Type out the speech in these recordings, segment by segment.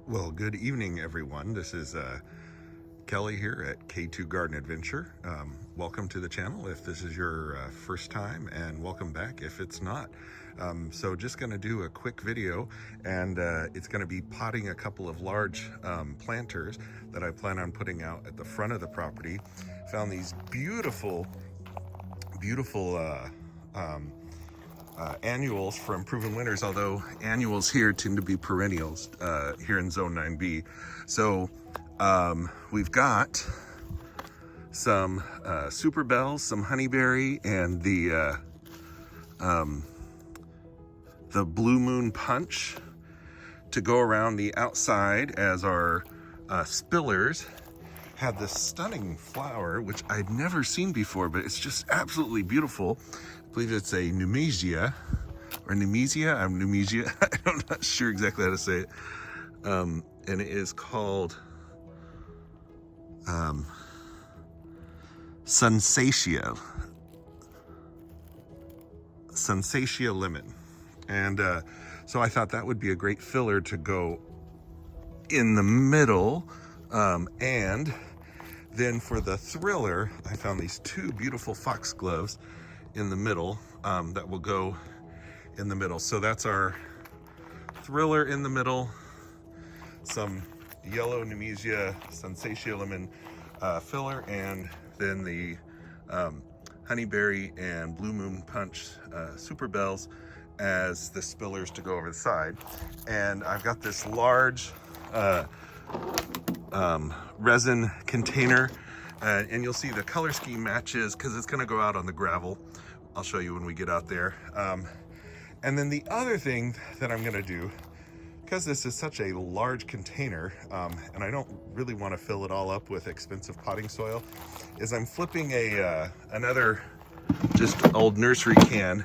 Well, good evening, everyone. This is Kelly here at K2 Garden Adventure. Welcome to the channel if this is your first time, and welcome back if it's not. So just going to do a quick video, and it's going to be potting a couple of large planters that I plan on putting out at the front of the property. Found these beautiful annuals from Proven Winners, although annuals here tend to be perennials here in Zone 9B. So we've got some superbells, some honeyberry, and the blue moon punch to go around the outside as our spillers had this stunning flower, which I'd never seen before, but it's just absolutely beautiful. I believe it's a nemesia or nemesia. I'm nemesia. I'm not sure exactly how to say it. And it is called Sensatia lemon. And so I thought that would be a great filler to go in the middle. And then for the thriller, I found these two beautiful foxgloves in the middle that will go in the middle. So that's our thriller in the middle, some yellow nemesia Sensatia lemon filler, and then the honeyberry and blue moon punch superbells as the spillers to go over the side. And I've got this large resin container, and you'll see the color scheme matches because it's going to go out on the gravel. I'll show you when we get out there. And then the other thing that I'm going to do, because this is such a large container, and I don't really want to fill it all up with expensive potting soil, is I'm flipping another just old nursery can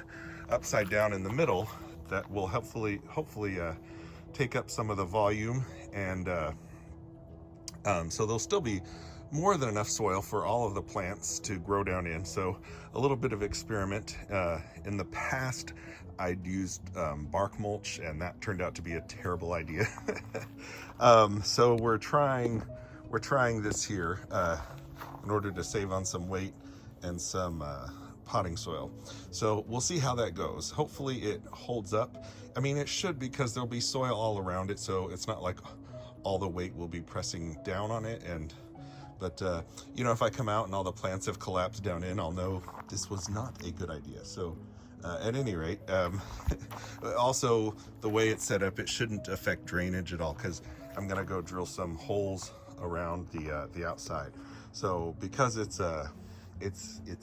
upside down in the middle that will hopefully take up some of the volume, and so there'll still be more than enough soil for all of the plants to grow down in. So a little bit of experiment. In the past, I'd used bark mulch, and that turned out to be a terrible idea. So we're trying this here in order to save on some weight and some potting soil. So we'll see how that goes. Hopefully it holds up. I mean, it should, because there'll be soil all around it, so it's not like all the weight will be pressing down on it. But you know, if I come out and all the plants have collapsed down in, I'll know this was not a good idea. So at any rate, also the way it's set up, it shouldn't affect drainage at all, because I'm gonna go drill some holes around the outside. So because it's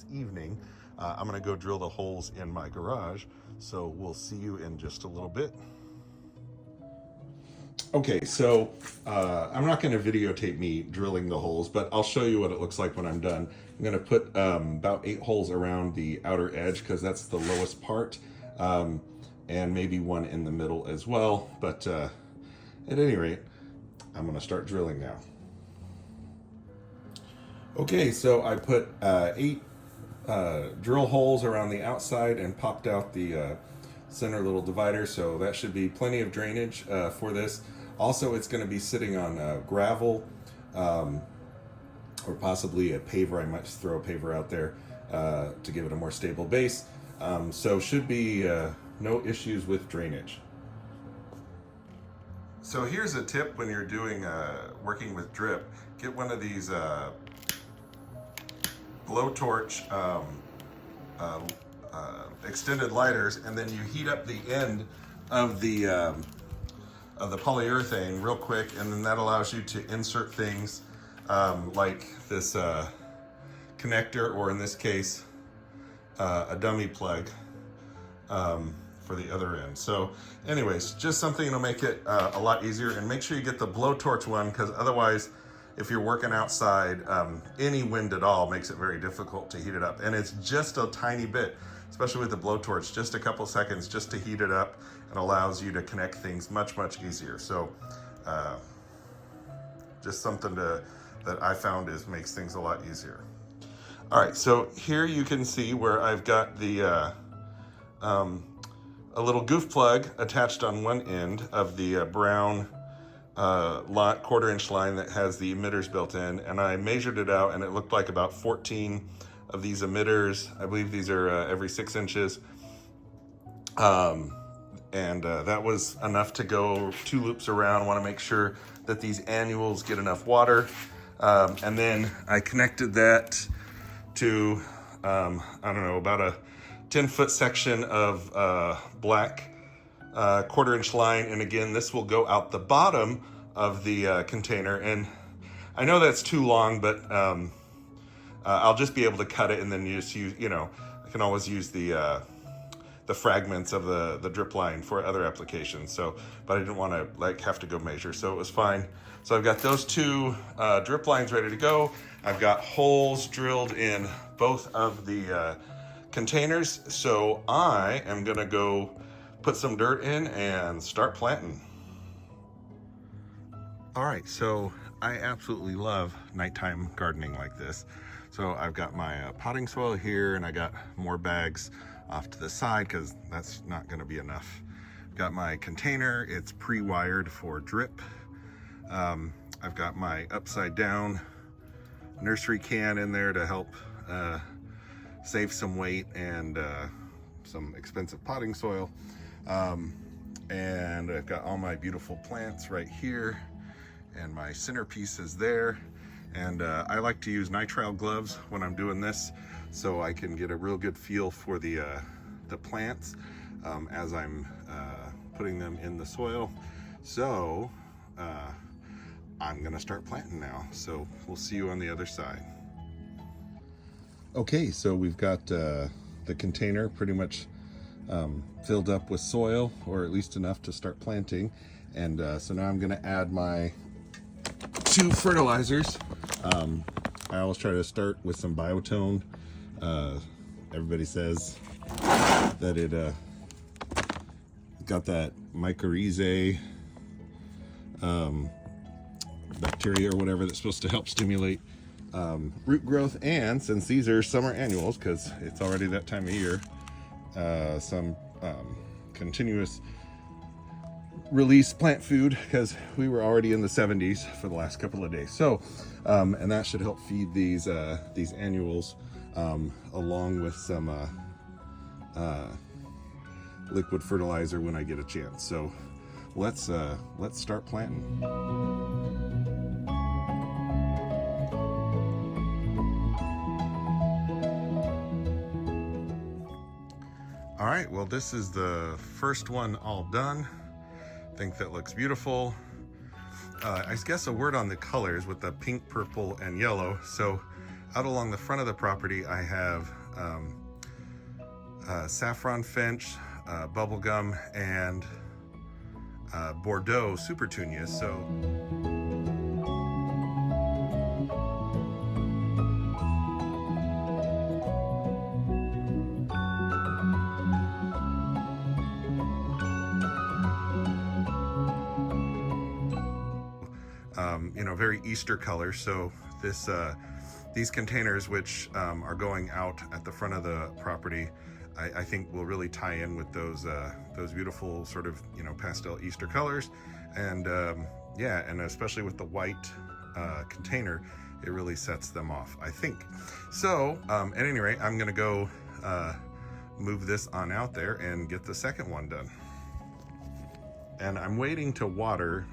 evening, I'm gonna go drill the holes in my garage. So we'll see you in just a little bit. Okay, so I'm not going to videotape me drilling the holes, but I'll show you what it looks like when I'm done. I'm going to put about 8 holes around the outer edge, because that's the lowest part, and maybe one in the middle as well. But at any rate, I'm going to start drilling now. Okay, so I put 8 drill holes around the outside and popped out the center little divider, so that should be plenty of drainage for this. Also, it's going to be sitting on gravel, or possibly a paver. I might just throw a paver out there to give it a more stable base. So should be no issues with drainage. So here's a tip when you're doing working with drip. Get one of these blowtorch extended lighters, and then you heat up the end of the polyurethane real quick, and then that allows you to insert things like this connector, or in this case a dummy plug for the other end. So anyways, just something that'll make it a lot easier. And make sure you get the blowtorch one, because otherwise, if you're working outside, any wind at all makes it very difficult to heat it up. And it's just a tiny bit, especially with the blowtorch, just a couple seconds just to heat it up, and allows you to connect things much easier. So just something that I found makes things a lot easier. All right, so here you can see where I've got the a little goof plug attached on one end of the brown quarter-inch line that has the emitters built in, and I measured it out, and it looked like about 14 of these emitters. I believe these are every 6 inches. And that was enough to go 2 loops around. I want to make sure that these annuals get enough water. And then I connected that to, I don't know, about a 10-foot section of black quarter-inch line. And again, this will go out the bottom of the container. And I know that's too long, but I'll just be able to cut it and then just use, I can always use the fragments of the drip line for other applications. So, but I didn't want to have to go measure, so it was fine. So I've got those 2 drip lines ready to go. I've got holes drilled in both of the containers. So I am gonna go put some dirt in and start planting. All right, so I absolutely love nighttime gardening like this. So I've got my potting soil here, and I got more bags off to the side because that's not going to be enough. Got my container, it's pre-wired for drip. I've got my upside down nursery can in there to help save some weight and some expensive potting soil. And I've got all my beautiful plants right here, and my centerpiece is there. And I like to use nitrile gloves when I'm doing this, so I can get a real good feel for the plants as I'm putting them in the soil. So I'm gonna start planting now. So we'll see you on the other side. Okay, so we've got the container pretty much filled up with soil, or at least enough to start planting. And so now I'm gonna add my 2 fertilizers. I always try to start with some biotone. Everybody says that it got that mycorrhizae bacteria or whatever that's supposed to help stimulate root growth. And since these are summer annuals, because it's already that time of year, some continuous release plant food, because we were already in the 70s for the last couple of days. So and that should help feed these annuals along with some liquid fertilizer when I get a chance. So let's start planting. All right, well, this is the first one all done. I think that looks beautiful. I guess a word on the colors with the pink, purple, and yellow. So out along the front of the property, I have saffron finch, bubblegum, and Bordeaux super petunias. So very Easter color. So this these containers, which are going out at the front of the property, I think will really tie in with those beautiful sort of pastel Easter colors. And yeah, and especially with the white container, it really sets them off, I think. So at any rate, I'm gonna go move this on out there and get the second one done. And I'm waiting to water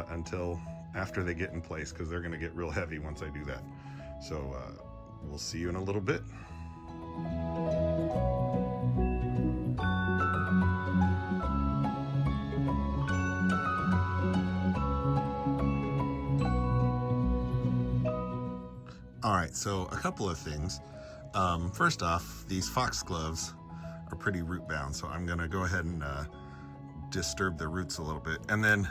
until after they get in place, because they're gonna get real heavy once I do that. So we'll see you in a little bit. All right, so a couple of things. First off, these foxgloves are pretty root bound, so I'm gonna go ahead and disturb the roots a little bit. And then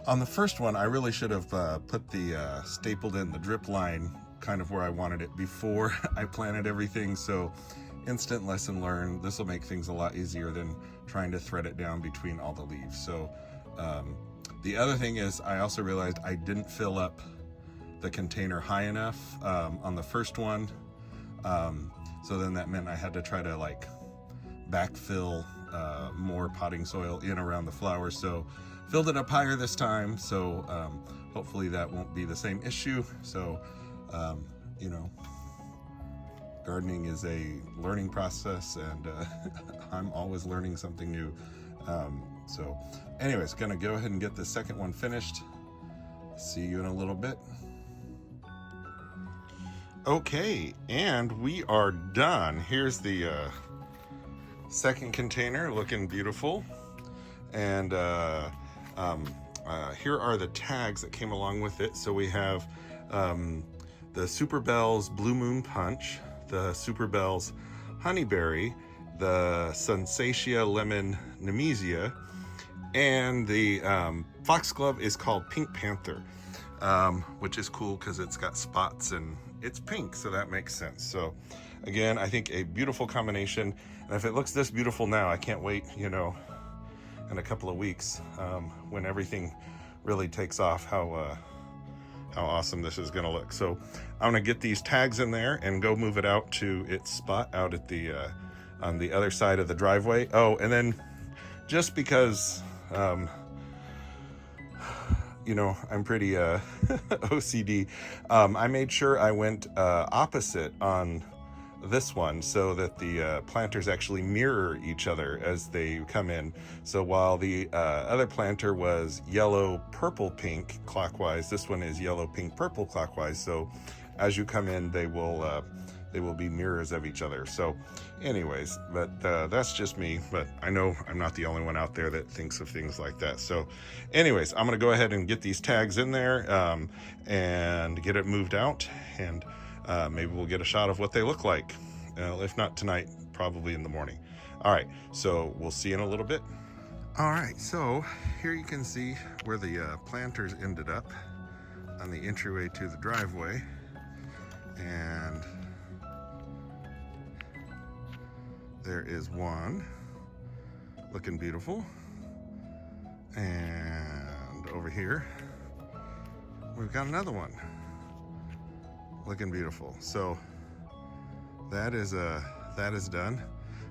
on the first one, I really should have put the stapled in the drip line kind of where I wanted it before I planted everything. So instant lesson learned. This will make things a lot easier than trying to thread it down between all the leaves. So the other thing is, I also realized I didn't fill up the container high enough on the first one. So then that meant I had to try to like backfill more potting soil in around the flowers. So filled it up higher this time. So hopefully that won't be the same issue. So, you know, gardening is a learning process, and I'm always learning something new. So anyways, gonna go ahead and get the second one finished. See you in a little bit. Okay, and we are done. Here's the second container, looking beautiful. And here are the tags that came along with it. So we have the Superbells Blue Moon Punch, the Superbells Honeyberry, the Sensatia Lemon Nemesia, and the foxglove is called Pink Panther, which is cool because it's got spots and it's pink, so that makes sense. So again, I think a beautiful combination, and if it looks this beautiful now, I can't wait, you know, in a couple of weeks when everything really takes off, how awesome this is gonna look. So I'm gonna get these tags in there and go move it out to its spot out at the on the other side of the driveway. Oh, and then just because you know, I'm pretty OCD, I made sure I went opposite on this one so that the planters actually mirror each other as they come in. So while the other planter was yellow, purple, pink clockwise, this one is yellow, pink, purple clockwise. So as you come in, they will be mirrors of each other. So anyways, but that's just me, but I know I'm not the only one out there that thinks of things like that. So anyways, I'm gonna go ahead and get these tags in there and get it moved out, and maybe we'll get a shot of what they look like. If not tonight, probably in the morning. All right, so we'll see in a little bit. All right, so here you can see where the planters ended up on the entryway to the driveway. And there is one looking beautiful. And over here, we've got another one looking beautiful. So that is done.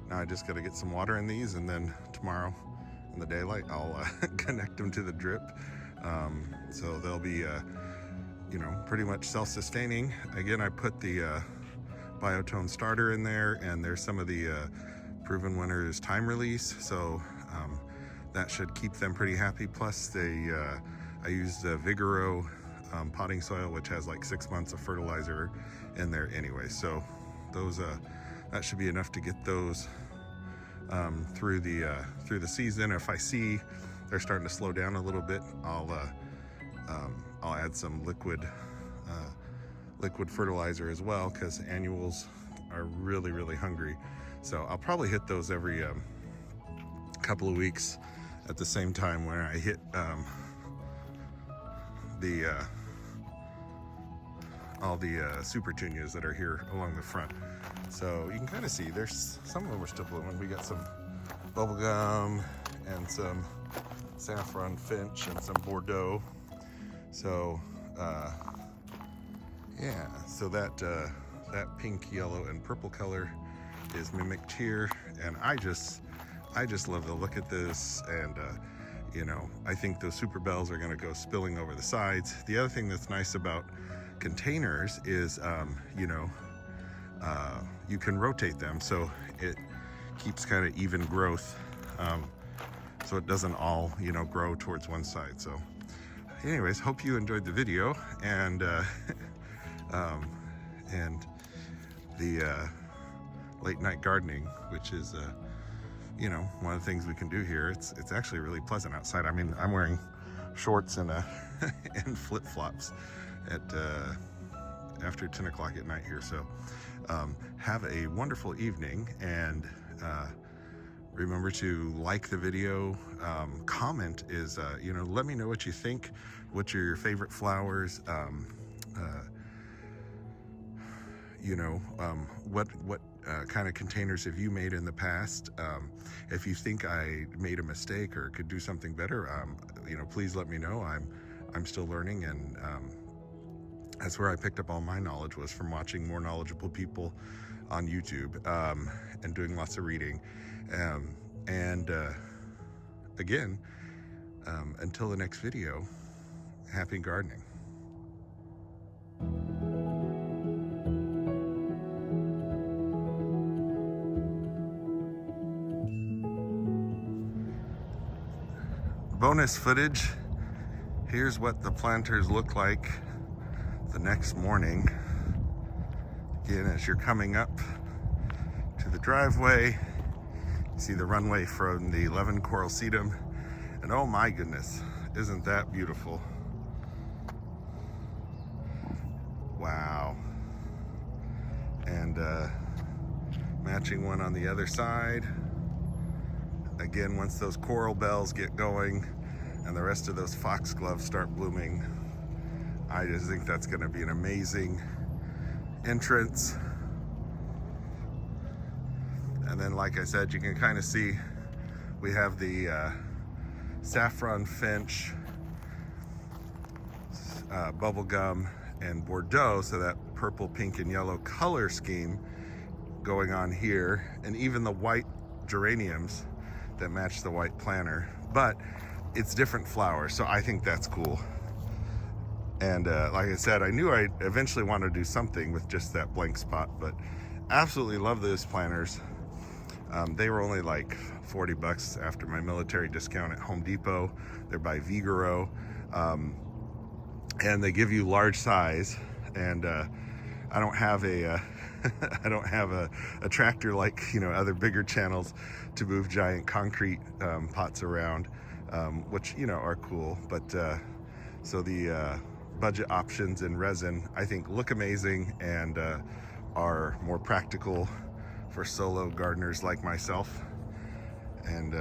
Now I just got to get some water in these, and then tomorrow in the daylight I'll connect them to the drip. So they'll be you know, pretty much self-sustaining. Again, I put the biotone starter in there, and there's some of the proven winners time release, so that should keep them pretty happy. Plus I used the Vigoro potting soil, which has like 6 months of fertilizer in there anyway. So those that should be enough to get those through the season. If I see they're starting to slow down a little bit, I'll add some liquid fertilizer as well, because annuals are really hungry. So I'll probably hit those every couple of weeks at the same time when I hit all the super petunias that are here along the front. So you can kind of see there's some of them are still blooming. We got some bubblegum and some saffron finch and some Bordeaux. So yeah, so that pink, yellow, and purple color is mimicked here, and I just love the look at this. And you know, I think those superbells are going to go spilling over the sides. The other thing that's nice about containers is you know, you can rotate them, so it keeps kind of even growth, so it doesn't all, you know, grow towards one side. So anyways, hope you enjoyed the video, and the late night gardening, which is you know, one of the things we can do here. It's actually really pleasant outside. I mean, I'm wearing shorts and and flip-flops at after 10 o'clock at night here. So have a wonderful evening, and remember to like the video. Comment is you know, let me know what you think. What are your favorite flowers? You know, what kind of containers have you made in the past? If you think I made a mistake or could do something better, you know, please let me know. I'm still learning, and that's where I picked up all my knowledge, was from watching more knowledgeable people on YouTube and doing lots of reading. And again, until the next video, happy gardening. Bonus footage. Here's what the planters look like the next morning. Again, as you're coming up to the driveway, you see the runway from the 11 coral sedum, and oh my goodness, isn't that beautiful? Wow. And matching one on the other side. Again, once those coral bells get going and the rest of those foxgloves start blooming, I just think that's going to be an amazing entrance. And then, like I said, you can kind of see we have the saffron finch, bubblegum, and Bordeaux, so that purple, pink, and yellow color scheme going on here, and even the white geraniums that match the white planter, but it's different flowers, so I think that's cool. And like I said, I knew I'd eventually want to do something with just that blank spot, but absolutely love those planters. They were only like 40 bucks after my military discount at Home Depot. They're by Vigoro, and they give you large size. And I don't have a I don't have a tractor like, you know, other bigger channels to move giant concrete pots around, which, you know, are cool. But so the budget options in resin, I think, look amazing and are more practical for solo gardeners like myself. And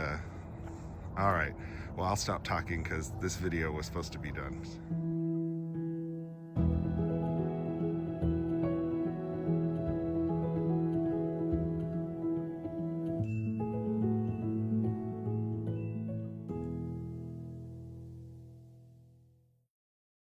all right, well, I'll stop talking because this video was supposed to be done.